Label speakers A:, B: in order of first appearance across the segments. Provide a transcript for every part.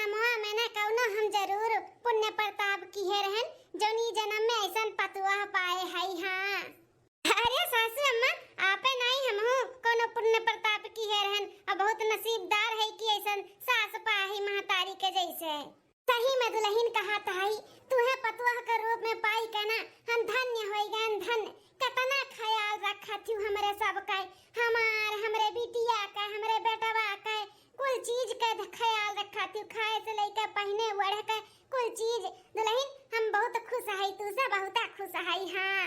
A: जन्मवा में न कौनो हम जरूर पुण्य प्रताप किए रहन जोनी जन्म में ऐसन पतुआ पाए हई। हाँ अरे सासू अम्मा आपे नहीं हमहु कोनो पुण्य प्रताप किए रहन और बहुत नसीबदार है कि ऐसन सास पाही महतारी के जैसे। सही में दुल्हन कहा ताई तुहे पतुआ के रूप में पाई के ना हम धन्य होई गन। धन्य कितना ख्याल रखा थी हमरे सब का, हमरे बिटिया का, हमरे बेटवा का, कुल चीज का ख्याल रखा थी, खाए से लेकर पहने ओढ़े का कुल चीज। दुल्हन हम बहुत खुश है, तू से बहुत खुश है। हाँ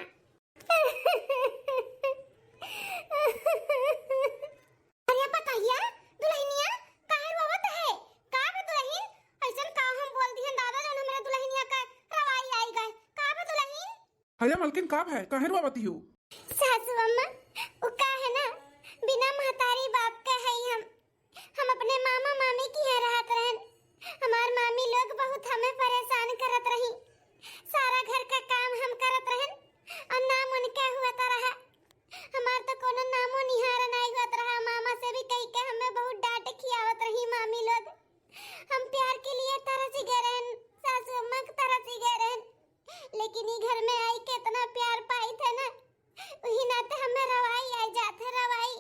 A: अरे बताइए दुल्हनिया काहे रोवत है? का बे दुल्हन ऐसन का हम बोल दिहन दादा जन हमरे दुल्हनिया का रवाई आई गए। का बे दुल्हन?
B: अरे मलकिन का है काहे रोवती हो?
A: सासू अम्मा उ का है ना बिना महतारी बाप के है हम अपने मामा मामी की है रहत रहन। हमार मामी लोग बहुत हमें परेशान करत रही, सारा घर का काम हम करत रहन और नाम उनके हुआ रहा। हमार तो कोनो नामो निहार नहीं होत रहा। मामा से भी कह के हमें बहुत डांट खियावत रही मामी लोग। हम प्यार के लिए तरस गए रहन, सासू अम्मा के तरस गए रहन, लेकिन ये घर में आई के इतना प्यार पाई थे ना वही नाते हमें रवाई आई जाते। रवाई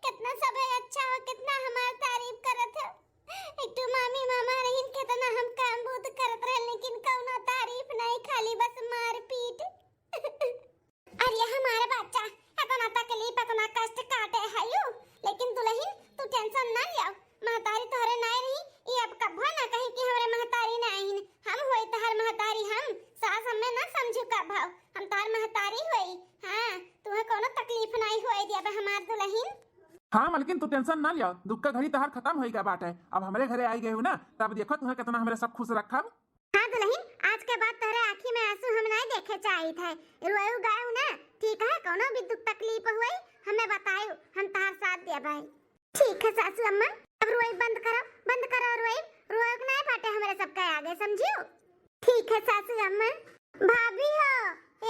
A: कितना सब अच्छा हो, कितना हमार तारीफ करत है। एक तो मामी मामा रहीन कितना हम काम बहुत करत रहे, लेकिन कौनो तारीफ नहीं, खाली बस मार पीट। अरे हमारा बच्चा इतना तकलीफ इतना कष्ट काटे है यू, लेकिन दुल्हन तू टेंशन ना लियो, महतारी तोहरे नहीं रही ये अब कभो ना कहीं कि हमरे महतारी नहीं। हम होई तहर महतारी, हम सास हमें ना समझू कब हम तहर महतारी होई। हां तुहे कोनो तकलीफ नहीं होई दिया हमार दुल्हन।
B: हाँ मलकिन तू टेंशन ना लिया, दुख का घड़ी तहार खत्म होई गया बात है। अब हमरे घरे आई गए हो ना तब देखो तुम्हें कितना हमरे सब खुश रखब।
A: हाँ दुल्हन आज के बाद तेरे आँखी में आंसू हम नहीं देखे चाहिए थे। रोए गए ना ठीक है, कोनो भी दुख तकलीफ हुई हमें बताओ, हम तहार साथ दे भाई। ठीक है सासू अम्मा अब रोए बंद करो रोए नहीं बाटे हमारे सबका आगे समझियो। ठीक है सासू अम्मा। भाभी हो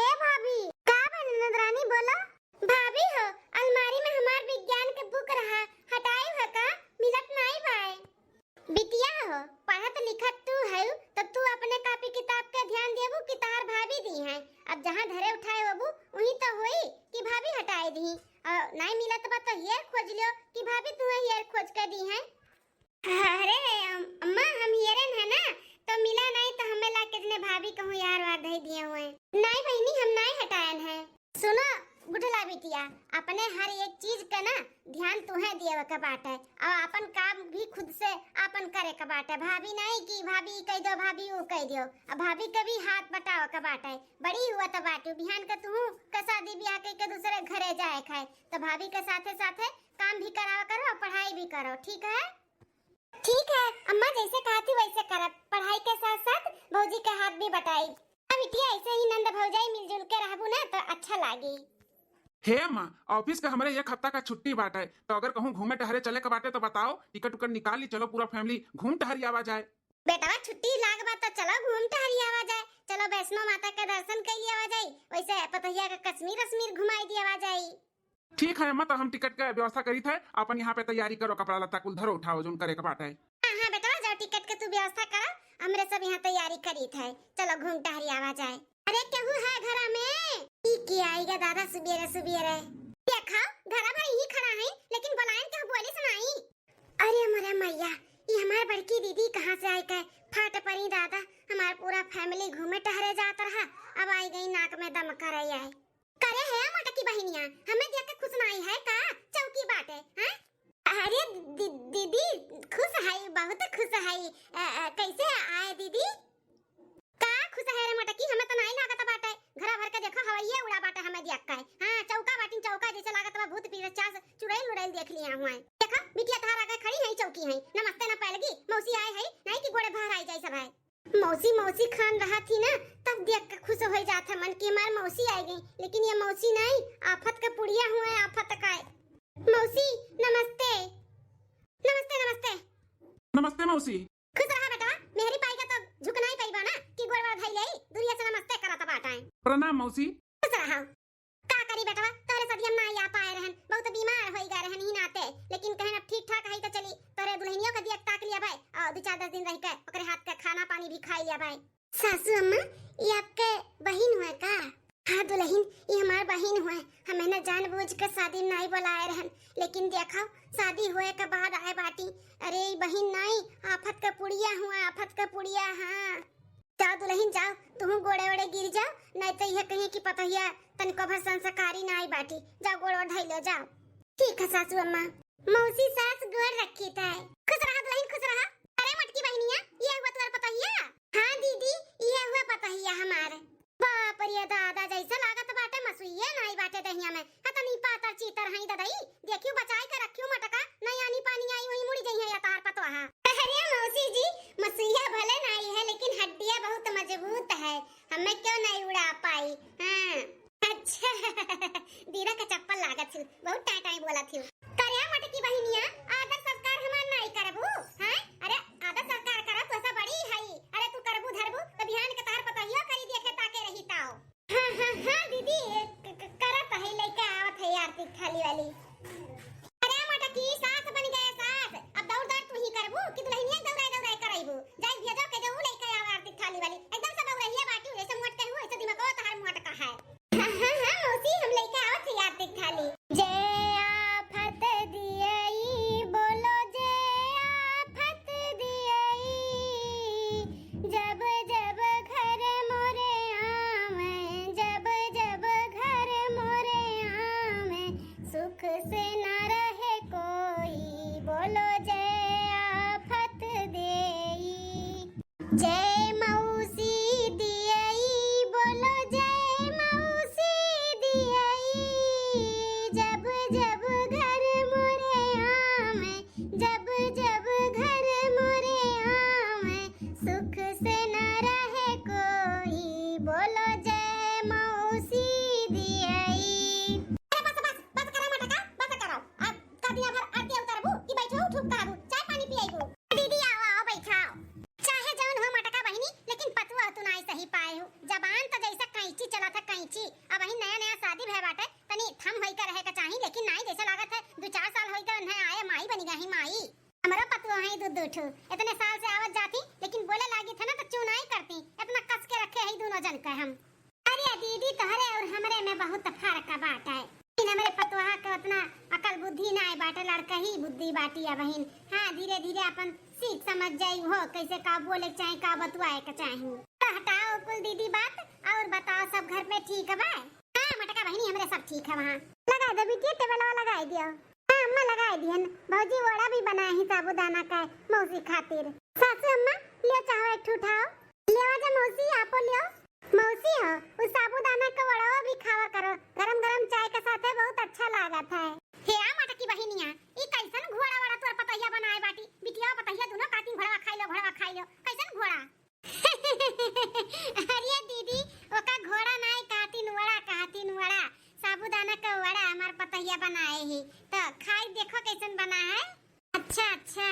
A: ए भाभी का बन नंदरानी बोला। भाभी हो अलमारी में हमार विज्ञान के बुक रहा हटाई हो का मिलत नहीं भाई। बिटिया हो पढ़त लिखत तू है तो तू अपने कॉपी किताब के ध्यान देबू कि तार भाभी दी है। अब जहाँ धरे उठाए बाबू वही तो होई कि भाभी हटाई दी और नहीं मिलत बा तो ये खोज लियो कि भाभी तू ये खोज के दी है। अरे अम्मा हम हियरन है ना तो मिला नहीं तो हमें ला के भाभी कहूँ यार वार दे दिए हुए। नहीं बहनी हम नहीं हटायन है। सुनो गुठला बिटिया अपने हर एक चीज का ना ध्यान तुम्हें दिए का बात है और अपन काम भी खुद से अपन करे का बात है। भाभी नहीं कि भाभी कह दो भाभी वो कह दो, अब भाभी का भी हाथ बटाओ का बात है। बड़ी हुआ तो बाटू बिहान का तू का शादी ब्याह के दूसरे घरे जाए खाए तो भाभी के साथे साथे काम भी करावा करो और पढ़ाई भी करो। ठीक है? ठीक है अम्मा जैसे कहा थी वैसे करब, पढ़ाई के साथ साथ भौजी का हाथ भी बटाई। बिटिया ऐसे ही नंद भौजाई मिलजुल के रहबू ना तो अच्छा लागी।
B: हे अम्मा ऑफिस का हमारे एक हफ्ता का छुट्टी बाट है तो अगर कहूँ घूमे टहरे चले का बाटे तो बताओ, टिकट उकट निकाल ली, चलो पूरा फैमिली घूम टहरी आवा जाए।
A: बेटा छुट्टी लाग बा तो चलो घूम टहरी आवा जाए, चलो वैष्णो माता के दर्शन कर लिया जाए, वैसे पतहिया का कश्मीर घुमाई दिया जाए।
B: ठीक है अम्मा तो हम टिकट का व्यवस्था करी थे, अपन यहाँ पे तैयारी करो, कपड़ा लत्ता कुल धरो उठाओ जो करे का बात है।
A: हाँ बेटा जाओ टिकट के तू व्यवस्था करो, हमरे सब यहाँ तैयारी करी थे, चलो घूम टहरी आवा जाए। अरे केहू है घर में? की आएगा दादा सुबेरे देखा घर भर ही खड़ा है लेकिन बुलाएं क्या बोली सुनाई। अरे हमारे मैया ये हमारे बड़की दीदी कहाँ से आई के फाट पड़ी दादा, हमारा पूरा फैमिली घूमे टहरे जाता रहा, अब आई गई नाक में दम कर रही है। करे है मटकी बहनिया हमें देख के खुश नहीं है का चौकी बाटे हैं? अरे दीदी खुश है, बहुत खुश है। कैसे आए दीदी? का खुश है रे मटकी, हमें तो नहीं लागत बाटे, घर भर के देखो हवाइये उड़ा बाटे हमें देख के। हां चौका बाटी चौका जैसे लागत बा भूत पिशाच चुड़ैल देख लिया हुआ है। देखा बिटिया तार आगे खड़ी है चौकी है, नमस्ते ना पहलगी मौसी आए है नहीं कि गोड़े बाहर आई जाए सब है। मौसी खान रहा थी ना तब देख के खुश हो जाता मन की हमारी मौसी आ गई, लेकिन ये मौसी नहीं आफत का पुड़िया हुआ है, आफत का है। मौसी नमस्ते नमस्ते नमस्ते
B: नमस्ते मौसी।
A: खुश रहा बेटा, मेहरी पाई का तो झुकना ही पाई बा ना कि गोड़वा धई ले दुनिया से नमस्ते करत बाटा है।
B: प्रणाम मौसी।
A: खुश रहा का करी बेटवा, तोरे सदी हम ना आ पाए रहन, बहुत बीमार होई गए रहन ही नाते, लेकिन कहन अब ठीक ठाक है तो चली तोरे दुल्हनियों के दिया ताक लिया भाई और 2-4 दिन रह के ओकरे हाथ के खाना पानी भी खा लिया भाई। सासू अम्मा ये आपके बहन हुए का? हाँ दुल्हन ये हमार बहन हुए, हमें न जानबूझ के शादी नहीं बुलाए रहन, लेकिन देखो शादी होए के बाद आए बाटी। अरे बहन नहीं आफत का पुड़िया हुआ, आफत का पुड़िया। हाँ जाओ दुल्हन जाओ, तुम गोड़े ओड़े गिर जाओ, नहीं तो यह कहीं की पता है तनको भर संस्कारी ना आई बाटी, जाओ गोड़ ओड़ ढाई लो जाओ। ठीक है सासू अम्मा। मौसी सास गोड़ रखी था, खुश रहा दुल्हन खुश रहा। अरे मटकी बहनिया ये हुआ तुम्हारा पता है? हाँ दीदी ये हुआ पता है हमारे। बाप रे दादा जैसा लागत बाटे मसुइये नहीं बाटे दहिया में, हतनी पातर चीतर हई ददई, देखियो बचाई के रखियो मटका, नहीं आनी पानी आई वही मुड़ी जई है या तार पतवा। अरे मौसी जी मसुइया भले नहीं है लेकिन हड्डियां बहुत मजबूत है, हमें क्यों नहीं उड़ा पाई। हाँ अच्छा दीदा का चप्पल लागत थी, बहुत टाइट टाइट बोला थी। करया मटकी बहनिया आदर सत्कार हमार नहीं करबू? हैं अरे आदर सत्कार करब तो ऐसा बड़ी हई, अरे तू करबू धरबू तो ध्यान के तार पतहियो करी देखे ताके रही ताओ। हां दीदी करत है लेके आवत है आरती थाली वाली। अरे मटकी सास बन गए सास, अब दौड़ दौड़ तू ही करबू कि दुल्हनिया दौड़ाए दौड़ाए कराइबू? जाई भेजो के जो लेके आव आरती थाली वाली, एकदम सब रहिया बाटी ऐसे मोट के हुए ऐसे दिमाग ओ तार मोट का है। हां मौसी हम लेके आवत है आरती थाली। जय आफत दियई बोलो जय आफत दियई, जब जब घर मोरे आवे, जब जब घर मोरे आवे, सुख से न रहे कोई, बोलो जय आफत देई। जय मौसी दियई बोलो जय मौसी दियई, जब जब घर मोरे आवे, जब जब घर मोरे आवे, सुख से न रहे कोई, बोलो जय मौसी दियई। अरे बस करो मटका बस करो, अब कदिया भर आरती उतारबू कि बैठो ठुक करबू, चाय पानी पियाइबू? दीदी आओ बैठाओ, चाहे जौन हो मटका बहनी लेकिन पतुआ तू नहीं सही पाए हो, जबान तो जैसा कैंची चला था कैंची, अब वही नया नया शादी भय बाटे तनी थम होई का रहे का चाही, लेकिन नहीं जैसा लागत है 2-4 साल होई का नहीं आए माई बनी गई माई। हमारा पतुआ है दूध दूठू इतने साल से आवत जाती, लेकिन बोले लागी था ना तो चू नहीं करती, इतना कस के रखे है दोनों जन के हम। अरे दीदी तोहरे और हमरे में बहुत फर्क बात है, हमारे पतुआ के उतना अकल बुद्धि ना है बाटे, लड़का ही बुद्धि बाटी है बहन। हाँ धीरे धीरे अपन सीख समझ जाई हो कैसे का बोले चाहे का बतवाए का चाहे। तो हटाओ कुल दीदी बात और बताओ सब घर में ठीक है बा? हाँ मटका बहनी हमरे सब ठीक है, वहाँ लगा दे बिटिया टेबल वाला लगा दियो। हाँ अम्मा लगा दियन, भौजी वड़ा भी बनाए हैं साबूदाना का मौसी खातिर। सासू अम्मा लियो चाहो एक उठाओ, ले आजा मौसी आपो लियो। मौसी हो उस साबूदाना का वड़ा भी खावा करो, गरम गरम चाय के साथ है बहुत अच्छा लागत है। हे आ मटकी बहनिया ई कैसन घोड़ा वड़ा तोर पतैया बनाए बाटी, बिटिया पतैया दोनों काटी घोड़ा खाई लो कैसन घोड़ा। अरे दीदी ओका घोड़ा नहीं काटिन वड़ा साबूदाना का वड़ा हमार पतैया बनाए ही, तो खाई देखो कैसन बना है। अच्छा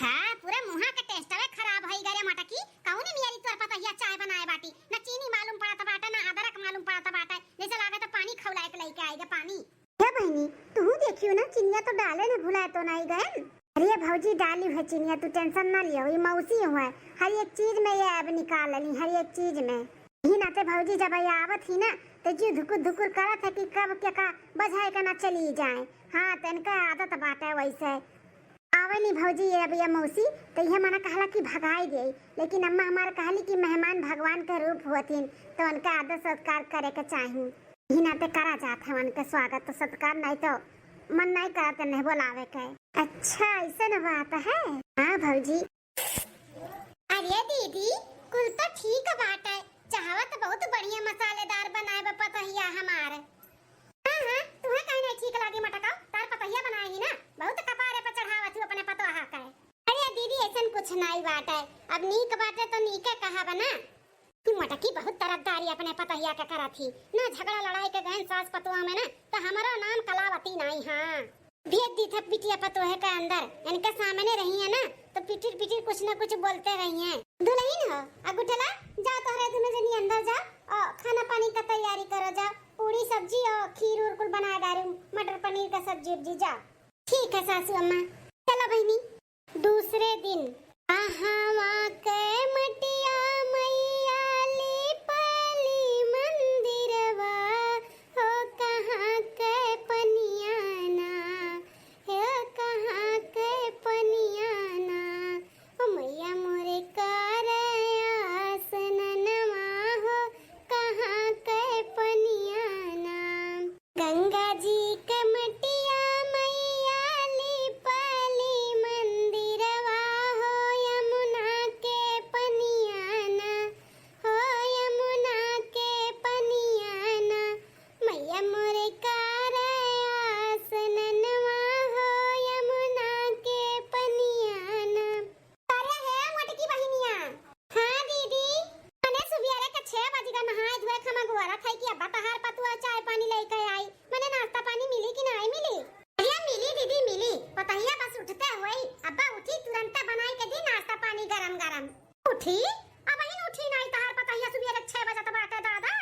A: हाँ पूरे मुंह का टेस्ट है खराब है गरे मटकी, कौन मियारी तोर पतैया चाय बनाए बाटी, ना चीनी मालूम पड़ता बाटा ना अदरक मालूम पड़ता बाटा, जैसे लागत पानी खौलाए के लेके आएगा पानी। क्या बहनी तू देखियो ना चिनिया तो डाले ने भुलाए तो नहीं गए। अरे भौजी डाली है चिनिया, तू टेंशन ना लियो, ये मौसी हुआ हर एक चीज में ये अब निकाल ली, हर एक चीज में ही नाते भौजी जब ये आवत ही ना तो जी धुकुर करत है कि कब क्या का बजाए का ना चली जाए। हाँ तनका आदत बाटे वैसे आवली भौजी ये अब ये मौसी तो ये मना कहला कि भगाई दे, लेकिन अम्मा हमारे कहली कि मेहमान भगवान के रूप होतिन तो उनका आदर सत्कार करे के चाहिए, ही नाते करा जात है उनके स्वागत तो सत्कार, नहीं तो मन नहीं करते नहीं बुलावे के। अच्छा ऐसा न बात है। हाँ भौजी। अरे दीदी कुल तो ठीक बात है, चाहवत बहुत बढ़िया मसालेदार बनाए बा पतहिया हमारे। हाँ तुम्हें कहने ठीक लागी मटका तार पतहिया बनाएगी ना, बहुत कपारे पे चढ़ावत हूँ अपने पतोहा का। अरे दीदी ऐसा कुछ नहीं बात है, अब नीक बात है तो नीके कहा बना कि मटकी बहुत तरफदारी अपने पतहिया का करा थी ना, झगड़ा लड़ाई के गहन सास पतोहा में ना तो हमारा नाम कलावती नहीं। हाँ भेज दी था बिटिया पतोहे के अंदर, इनके सामने रही है ना तो पिटिर कुछ न कुछ बोलते रही हैं। दुल्हन हो अगुठला जाओ तोहरे दोनों जनी अंदर जाओ और खाना पानी का तैयारी करो जाओ, पूरी सब्जी और खीर उर कुल बना डालूं, मटर पनीर का सब्जी उब्जी जा। ठीक है सासू अम्मा। चलो बहनी। दूसरे दिन कहाँ के मटिया मैया लिपली मंदिरवा हो, कहाँ के पनियाना हो, कहाँ के पनियाना ओ मैया मोरे आसननवा हो, कहाँ के पनियाना। गंगा जी के मटिया मैया लिपली मंदिरवा हो, यमुना के पनियाना हो, यमुना के पनियाना मैया मोरे आसननवा हो, यमुना के पनियाना। अरे है मोटकी बहिनिया। हाँ दीदी, मैंने सुबेरे के 6 बजे का नहाए धोए खमा गुवारा था कि अब्बा तहार पतुआ चाय पानी लेके आई। मैंने नाश्ता पानी मिली कि नहीं मिली? अरे मिली दीदी मिली। बताइए बस उठते हुए अब्बा उठी तुरंत बनाई के दी नाश्ता पानी गरम गरम। उठी? अब ही उठी नहीं तहार बताइए सुबेरे 6 बजे तक बाटे दादा।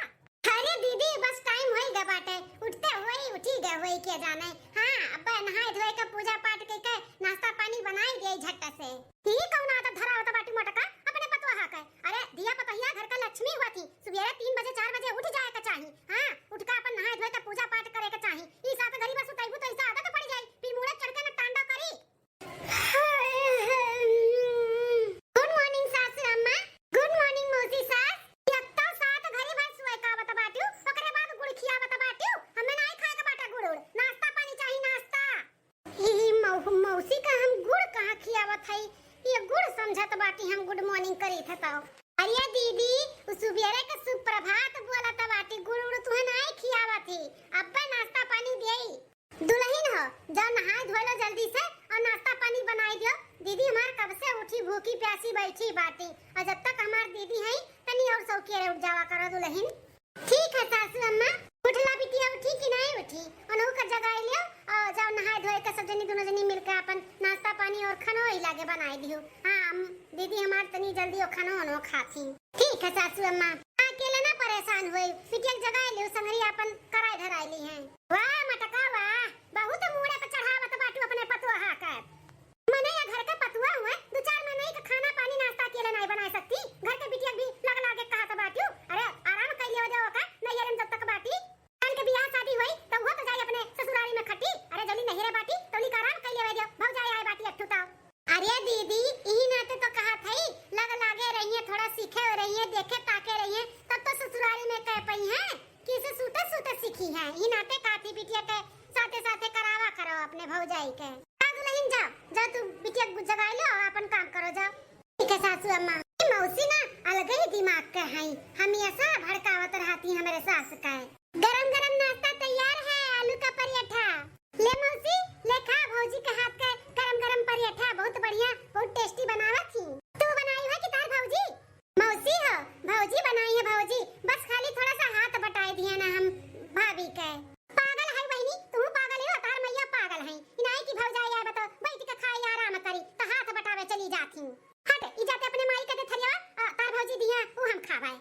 A: अरे दीदी बस टाइम होई ग बाटे, उठते हुए उठी गए हुए के जाने। हां अब्बा नहाए धोए के पूजा पाठ के नाश्ता पानी बनाई दे झट से। ही कौन आदत धरा होता बाटी मोटका अपने पतवा हा के। अरे दिया पतहिया घर का लक्ष्मी हुआ थी, सुबेरे 3 बजे 4 बजे उठ जाए के चाहिए। हां उठ के अपन नहाए धोए के पूजा पाठ करे के चाहिए। ई साथ घड़ी बस उठाइबू तो ऐसा आदत पड़ जाई, फिर मुड़े चढ़ के न टांडा करी। गुड मॉर्निंग सासू अम्मा। गुड मॉर्निंग मौसी सास। यत्ता साथ घड़ी बस सोए का बता बाटू, ओकरे बाद गुड़ खिया बता बाटू। हमें नहीं खाए के बाटा गुड़, नाश्ता पानी चाहिए नाश्ता। ही मौसी का हम गुड़ कहां खियावत है? ये गुड़ समझत बाटी हम गुड मॉर्निंग करी था तो। अरे दीदी सुबेरे के सुप्रभात बोला था बाटी, गुड़ उड़ तुहे नहीं खियावत थी। अब्बे नाश्ता पानी देई। दुल्हन हो जा नहाए धोए लो जल्दी से और नाश्ता पानी बनाई दियो। दीदी हमार कब से उठी भूखी प्यासी बैठी बाटी, और जब तक हमार दीदी है तनी और सौकिया उठ जावा करो दुल्हन। ठीक है सासू अम्मा। उठला बिटिया उठी कि नहीं उठी? ओनहु का जगाई लियो और जाओ नहाए धोए के सब जनी दोनों जनी मिलकर अपन नाश्ता पानी और खानो ही लागे बनाई दियो। हां दीदी हमार तनी जल्दी ओ खानो ओनो खाती। ठीक है सासू अम्मा। अकेले ना परेशान होई, बिटिया जगाई लियो संगरी अपन कराई धराईली है। वाह मटका वाह, बहुत मुड़े पे चढ़ावत बाटू अपने पतुआ हा के। मने ये घर के पतुआ हुए, 2-4 महीने का खाना पानी नाश्ता अकेले नहीं बना सकती। घर के बिटिया भी लग लागे कहत बाटू। अरे आराम कर लियो जाओ का नैयरन जब तक बाटी। कल के बियाह शादी हुई तो वो तो जाई अपने ससुराली में खटी। अरे जल्दी नहिरे बाटी तोली का आराम कर लियो जाओ, भग जाए आए बाटी अट्ठू ताओ। अरे दीदी यही नाते तो कहा थई लग लागे रहिए, थोड़ा सीखे रहिए, देखे ताके रहिए, तब तो ससुराली में कह पई है कि इसे सूते सूते सीखी है। ई नाते काती बिटिया के साथे साथे करावा करो अपने भौजाई के। दुल्हन जा जा तू बिटिया जगाई लो और अपन काम करो जा। ठीक है सासू अम्मा। मौसी ना अलग ही दिमाग के हैं, हमेशा भड़कावत रहती हमारे सास का। गरम गरम नाश्ता तैयार है, आलू का पराठा। ले मौसी ले खा भौजी के हाथ का गरम गरम पराठा, बहुत बढ़िया बहुत टेस्टी बनावत थी। तू बनाई है कि तार भौजी? मौसी हो भौजी बनाई है भौजी, बस खाली थोड़ा सा हाथ बटाई दिया ना हम भाभी के। पागल है बहनी तू, पागल है तार मैया पागल है। इनाई की भौजाई आए बता बैठ के खाई आराम करी तो हाथ बटावे चली जाती। हट ई जाते अपने माई के दे थरिया तार भौजी दिया वो हम खावे।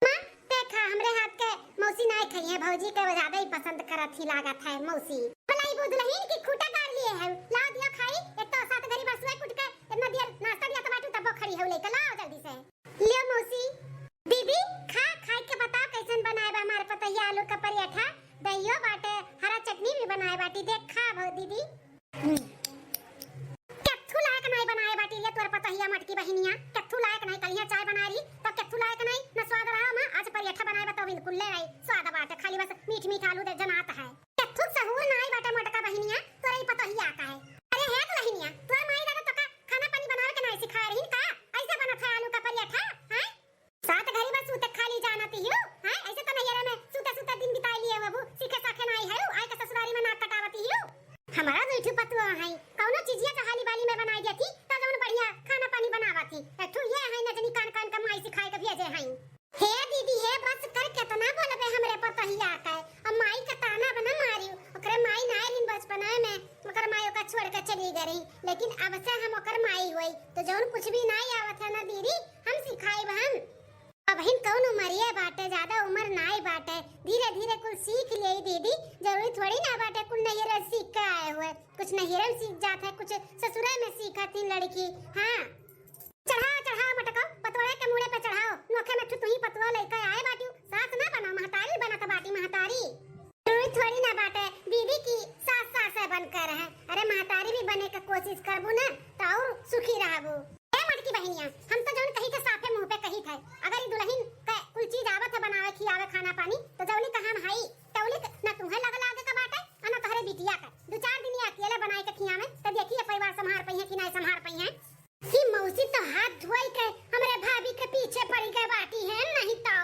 A: मां देखा हमरे हाथ के मौसी नहीं खाई है, भौजी के ज्यादा ही पसंद करत ही लागत है मौसी। भलाई वो दुल्हन की खूटा काट लिए है, ला दिया खाई। एक तो साथ गरीब सुए कुट के इतना दिया नाश्ता दिया तो बाटू तब खड़ी है लेके लाओ जल्दी से। ले मौसी। दीदी खा खाई के बता कैसन बनाए बा हमारे पतैया आलू का पराठा, दहियो बाटे, हरा चटनी भी बनाए बाटी। देख खा दीदी। कत्थू लायक नहीं बनाए बाटी, ले तोर पतैया मटकी बहिनिया कत्थू लायक नहीं। कलिया चाय बना रही तो कत्थू लायक नहीं न स्वाद रहा। मां आज पराठा बनाए बा तो बिल्कुल ले आई स्वाद बाटे, खाली बस मीठ मीठ आलू दे जनात है। कत्थू सहूर नहीं बाटे मोटका बहिनिया, तोरे पतैया का है। अरे है दुल्हनिया तोर माई दादा तो का खाना पानी बनावे के नहीं सिखाए रही का? ऐसे बनत है आलू का पराठा हैं? साथ घरी बस सूते खाली जानती हो हैं? ऐसे तो नैयरा में सूते सूते दिन बिताई लिए बाबू, सीखे साखे नहीं है आई के ससुराली में नाक कटावती हो। हमारा बैठू पतुआ है कौनो चीजिया तो हाली बाली में बनाई देती तो जौन बढ़िया खाना पानी बनावती। एठू ये है न जनी कान कान कमाई सिखाए के भेजे हैं। हे दीदी हे बस कर केतना बोलबे हमरे पतहिया का। अब माई का ताना बना मारियो, ओकरे माई नाई दिन बचपन में ओकर माई ओका छोड़ के चली गई, लेकिन अब से हम ओकर माई होई तो जौन कुछ भी नहीं आवत है ना दीदी हम सिखाई हम। अब हिन कौन उमरिए बाटे, ज्यादा उम्र नाई बाटे। धीरे धीरे कुछ सीख ले दीदी, जरूरी थोड़ी ना बाटे कुल नैहर सीख के आए हुए, कुछ नैहर सीख जात है, कुछ ससुरा में सीखा थी लड़की। हाँ चढ़ाओ चढ़ाओ मटका, पतोड़े के मुड़े पे चढ़ाओ, नोखे में तू ही पतवा लेके आए बाटी, सास ना बना महतारी बना के बाटी महतारी। जरूरी थोड़ी ना बाटे बीबी की सास सास बनकर है, अरे महतारी भी बने का कोशिश करबू ना तो और सुखी रहबू। ए मटकी बहनिया, हम तो जौन कही के साफे मुंह पे कही थे, अगर ई दुल्हन के कुल चीज आवत है बनावे खियावे खाना पानी तो जौली कहां हम हई तौली ना तुम्हें लग लागे का बाटे और ना तोहरे बिटिया का। दो चार दिन अकेले बनाए के खियावे त देखिए परिवार संभार पई है कि नहीं संभार पई है। कि मौसी तो हाथ धोई के हमरे भाभी के पीछे पड़ी गए बाटी है, नहीं तो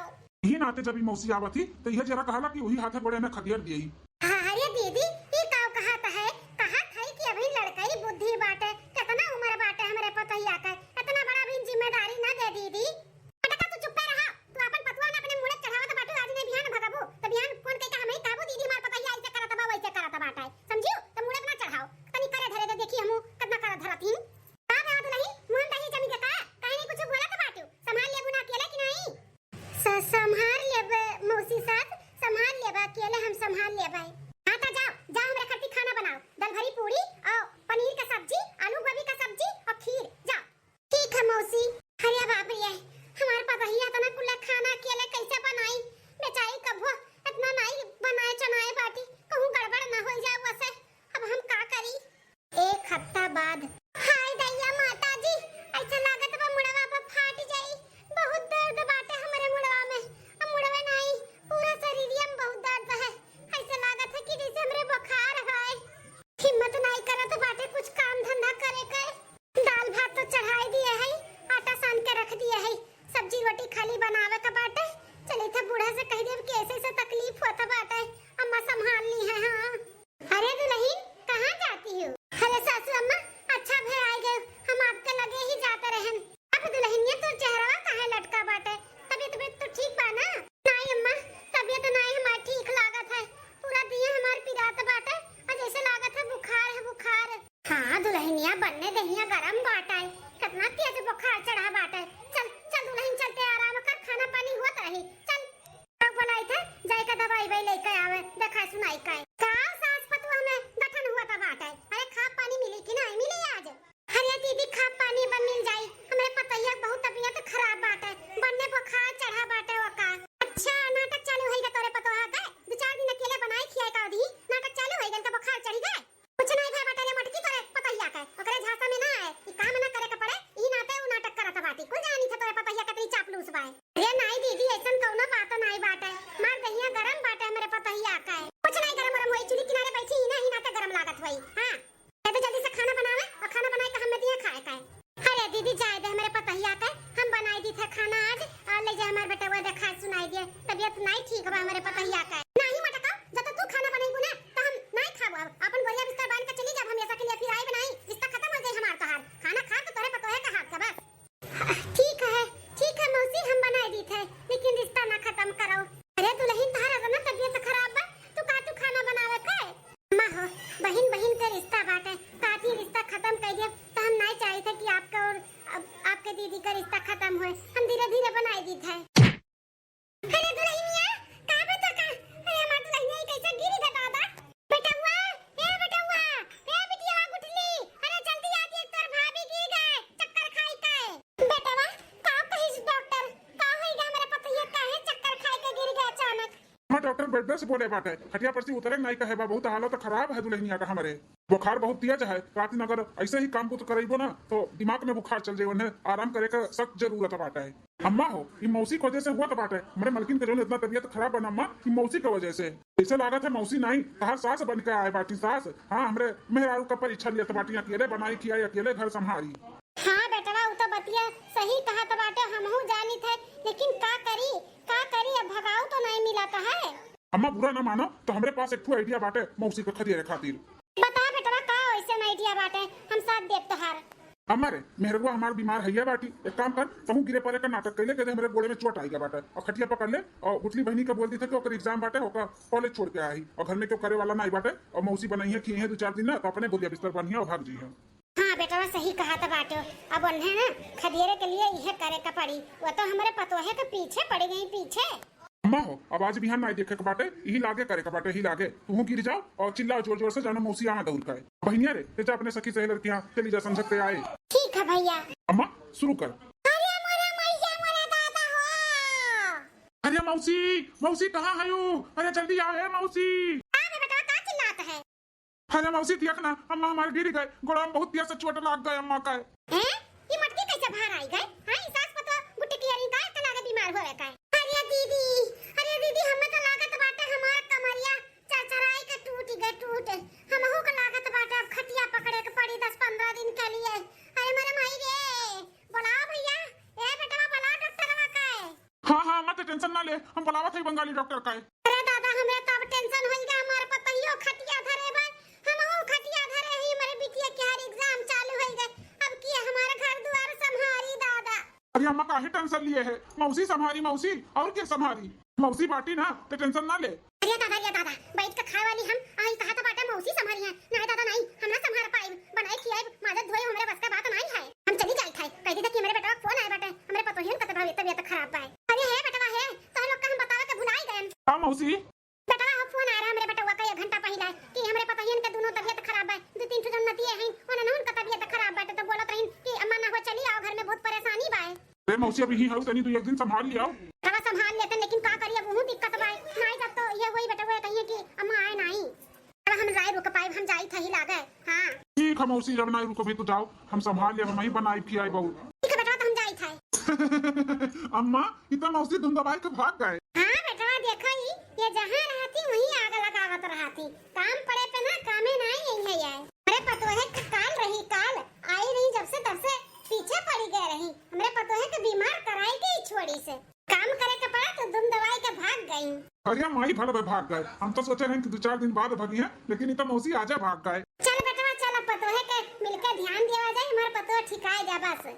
B: यही नाते जब ई मौसी आवत थी तो यह जरा कहला कि वही हाथे बड़े में खदियर दियई।
A: अरे दीदी ई काव कहत है, कहत है कि अभी लड़कई बुद्धि बाटे, कितना उम्र बाटे हमरे पतैया के, इतना बड़ा भी जिम्मेदारी ना दे दीदी। अटका तू चुप रहा, तू अपन पतवा ना अपने मुड़े चढ़ावत बाटू, आज ने बिहान भगबू त बिहान फोन कई का हमें काबू दीदी मार पतैया ऐसे करत बा वैसे करत बाटे, समझियो त मुड़े ना चढ़ाओ, तनी करे धरे दे देखी हमू कितना कर धरती का बात नहीं मोहन दही जमी के का कहीं नहीं कुछ बोला त बाटू, संभाल लेबू ना अकेले कि नहीं। संभाल लेबे मौसी साथ, संभाल लेबे अकेले हम संभाल लेबे। हां त जाओ जाओ हमरे खट्टी खाना बनाओ, दाल भरी पूरी और पनीर का सब्जी, आलू गोभी का सब्जी और खीर, जाओ। ठीक है मौसी। अरे बाप रे, हमारे पतैया तना कुल खाना अकेले कैसे बनाई, बेचारी कबो इतना नहीं बनाए चनाए बाटी, कहूं गड़बड़ ना हो जाए वैसे, अब हम का करी। एक हफ्ता बाद हाय दैया माता जी, ऐसा लागत बा मुड़वा पे फाट जाई, बहुत दर्द बाटे हमरे मुड़वा में, अब मुड़वे नहीं पूरा शरीरिया में बहुत दर्द है, ऐसा लागत है कि जैसे हमरे बुखार है, हिम्मत नहीं करत बाटे कुछ काम धंधा करे के। दाल भात तो चढ़ाई दिए है, आटा सान के रख दिए है, सब्जी रोटी खाली बनावे का बाटे, चले था बूढ़ा से कह देब कि ऐसे से तकलीफ होता बाटे, अम्मा संभाल ली है। हां अरे दुल्हन कहां जाती हो। अरे सासू अम्मा अच्छा भे आ गए, हम आपके लगे ही जाते रहन। अब दुल्हनिया तो चेहरा काहे लटका बाटे, तबीयत तो ठीक बा ना। नहीं अम्मा तबीयत नहीं हमार ठीक लागत है, पूरा दिन हमार पिरात बाटे और जैसे लागत है बुखार है बुखार। हां दुल्हनिया बनने दहिया गरम बाटे, कितना तेज बुखार चढ़ा बाटे, चल चल दुल्हन चलते आराम कर, खाना पानी होत रही, चल अब बनाई थे जाई का दवाई भाई लेके आवे, देखा सुनाई का सास पतुआ में गठन हुआ था बाटे, अरे खा पानी मिली कि नहीं मिली आज। अरे दीदी खा पानी बन मिल जाई, हमरे पतैया बहुत तबीयत खराब बाटे, बनने बुखार चढ़ा बाटे ओका। अच्छा नाटक चालू होई ग तोरे पतोहा के, दो चार दिन अकेले बनाई खियाई का दी, नाटक चालू होई गल त बुखार चढ़ी गए। कुछ नहीं भाई बाटे रे मटकी करे पतैया के, ओकरे झांसा में ना आए, ई काम ना करे के पड़े, ई नाते उ नाटक करत बाटी, कुल जानी थे तोरे पतैया कतरी चापलूस बाए। अरे नहीं दीदी ऐसन कौनो बात नहीं बाटे, मार दहिया गरम बाटे हमरे पतैया के, कुछ नहीं गरम गरम होई, चुली किनारे बैठी ही ना ही नाते गरम लागत होई। हां तो जल्दी से खाना बनावे और खाना बनाए के हमें दिया खाए का। अरे दीदी जाए दे हमरे पतैया के, हम बनाई दी थे खाना आज, और ले जा हमार बेटा वो देखा सुनाई दे, तबीयत नहीं ठीक बा हमरे पतैया के। नहीं मटका जब तक तू खाना बनाई ना तो हम नहीं खाबो, अपन बोलिया बिस्तर बांध के चली जा, हमेशा के लिए फिर आई बनाई, रिश्ता खत्म हो जाए हमार तोहार, खाना खा तो तोरे पतोहे का हाथ का बस। ठीक है मौसी हम बनाई दी थे, लेकिन रिश्ता ना खत्म करो। अरे दुल्हन तोहार ना तबीयत खराब बा, तू खाना बनावे के मां हो, बहन बहन के रिश्ता बाटे, साथी रिश्ता खत्म कर दे तो हम नहीं चाहे थे कि आपका और आपके दीदी का रिश्ता खत्म होए, हम धीरे धीरे बनाई दी थे। अरे दुल्हनिया का बता का, अरे हमार दुल्हनिया कैसे गिरी गे दादा, बेटवा ए बिटिया उठली, अरे जल्दी आ देख तोर भाभी गिर गए चक्कर खाई के। बेटवा का कहिस डॉक्टर, का होई गे हमरे पतैया काहे चक्कर खाई के गिर गए अचानक।
B: हां डॉक्टर बेड से बोले बाटे, खटिया पर से उतरे नहीं कहे बा, बहुत हालत खराब है दुल्हनिया का, हमरे बुखार बहुत तेज है, रात में अगर ऐसे ही काम को करेबो ना तो दिमाग में बुखार चल जाए, उन्हें आराम करे का सख्त जरूरत बाटे है। अम्मा हो ई मौसी की वजह से हुआ बाटे, हमारे मलकिन के जो इतना तबीयत खराब बना अम्मा ई मौसी की वजह से, ऐसे लागत है मौसी नहीं तहार सास बन के आए बाटी सास। हां हमरे मेहरारू का परीक्षा लिया तो बाटी अकेले बनाई खियाई अकेले घर संभाली।
A: हां बेटवा उ तो बतिया सही कहा तो बाटे, हमहू जानी थे, लेकिन का करी अब भगाऊ तो नहीं मिला तो है।
B: अम्मा बुरा ना मानो तो हमरे पास एक आइडिया बाटे मौसी को खदिया खातिर।
A: बता बेटवा का ऐसे आइडिया बाटे, हम साथ देब तोहार।
B: अम्मा रे मेहरुआ हमार बीमार है बाटी, एक काम कर कहूं गिरे परे का नाटक कैले के हमरे गोड़े में चोट आई गया बाटे, और खटिया पकड़ ले और गुटली बहनी का बोल दी थे कि ओकर एग्जाम बाटे, ओकर कॉलेज छोड़ के आई और घर में क्यों करे वाला नहीं बाटे, और मौसी बनाई है खी है 2-4 दिन ना तो अपने बोलिया बिस्तर बनिया और भाग जी है।
A: हां बेटवा सही कहा था बाटो, अब उन्हें ना खदियरे के लिए यह करे का पड़ी, वो तो हमारे पतोहे के पीछे पड़ गई पीछे।
B: अम्मा हो अब आज बिहान नहीं देखे के बाटे यही लागे करे के बाटे ही लागे तू गिर जाओ और चिल्लाओ जोर जोर से जानो मौसी यहाँ दौड़ का बहनिया रे तेजा अपने सखी सहेलर के यहाँ चली जा समझ के आए।
A: ठीक है भैया।
B: अम्मा शुरू कर।
A: अरे मोरे मैया मोरे दादा हो।
B: अरे मौसी मौसी कहाँ है यू? अरे जल्दी आओ है मौसी।
A: अरे बेटा का चिल्लाता है?
B: अरे मौसी दिया ना अम्मा हमारे गिर गए गोड़ा में बहुत दिया से चोट लग गए अम्मा का।
A: हैं ये मटकी कैसे बाहर आई गए? हां सास पतो गुट्टी क्लियरिंग का तना के बीमार हो रहा है। अरे दीदी हमें तो लागत बाटे हमार कमरिया चरचराई के टूट हमहू के लागत बाटे अब खटिया पकड़े के पड़ी 10-15 दिन के लिए। अरे मेरे माई रे बुला भैया ए बेटा बुला डॉक्टरवा का है।
B: हाँ मत टेंशन ना ले हम बुलावत है बंगाली डॉक्टर का।
A: अरे दादा हमें तो अब टेंशन होई गया हमार पतइयो खटिया धरे बा हमहू खटिया धरे ही मेरे बिटिया के हर एग्जाम चालू हो गए अब की हमारा घर द्वार संभारी दादा।
B: अरे अम्मा काहे टेंशन लिए है मौसी संभारी मौसी और क्या संभारी मौसी बाटी ना तो टेंशन ना ले।
A: अरे दादा बैठ के खाए वाली हम आई कहा तो बाटा मौसी संभारी है नहीं दादा नहीं हम ना संभाल पाए बनाए खियाए मादत धोए हमरे बस का बात नहीं है हम चली जाई थे कह दी कि मेरे बेटा फोन आया बाटे हमरे पतोहिन का तबीयत खराब बा। अरे है बेटा है तो लोग का हम बतावे के भुलाई गए।
B: हां मौसी
A: बेटा हो फोन आ रहा हमरे बेटा का 1 घंटा पहले कि हमरे पतोहिन के दोनों तबीयत खराब है 2-3 ठो नती है ओना नहुन का तबीयत खराब बाटे तो बोलत रहिन कि अम्मा ना हो चली आओ घर में बहुत परेशानी बा।
B: अरे मौसी अभी ही है तनी तू एक दिन संभाल लिया
A: तवा संभाल लेते लेकिन का करिए बहुत दिक्कत बा नहीं जब तो ये वही बेटा वो कहिए कि अम्मा आए नहीं अब हम राय रुक पाए हम जाई थे ही लागे। हां
B: ठीक है मौसी जब नहीं रुको भी तो जाओ हम संभाल लिया हम ही बनाई खियाई बहुत।
A: ठीक है बेटा तो हम जाई थे।
B: अम्मा इतना मौसी धुन दबाई के भाग गए।
A: हां बेटा देखो ये जहां रहती वहीं आग लगावत रहती काम पड़े पे ना कामे नहीं है यार। अरे पतोहे के काल रही काल आई रही जब से तब से पीछे पड़ी गए रही हमरे पतोहे के बीमार कराई के छोड़ी से काम करे के पड़ा तो दुम दवाई के भाग गई।
B: अरे माई भले भाग गए हम तो सोचे रहे कि 2-4 दिन बाद भगी है लेकिन इतना मौसी आजा भाग गए।
A: चल बेटा चल पतोहे के मिलके ध्यान देवा जाए हमारे पतोह ठिकाए जा बस।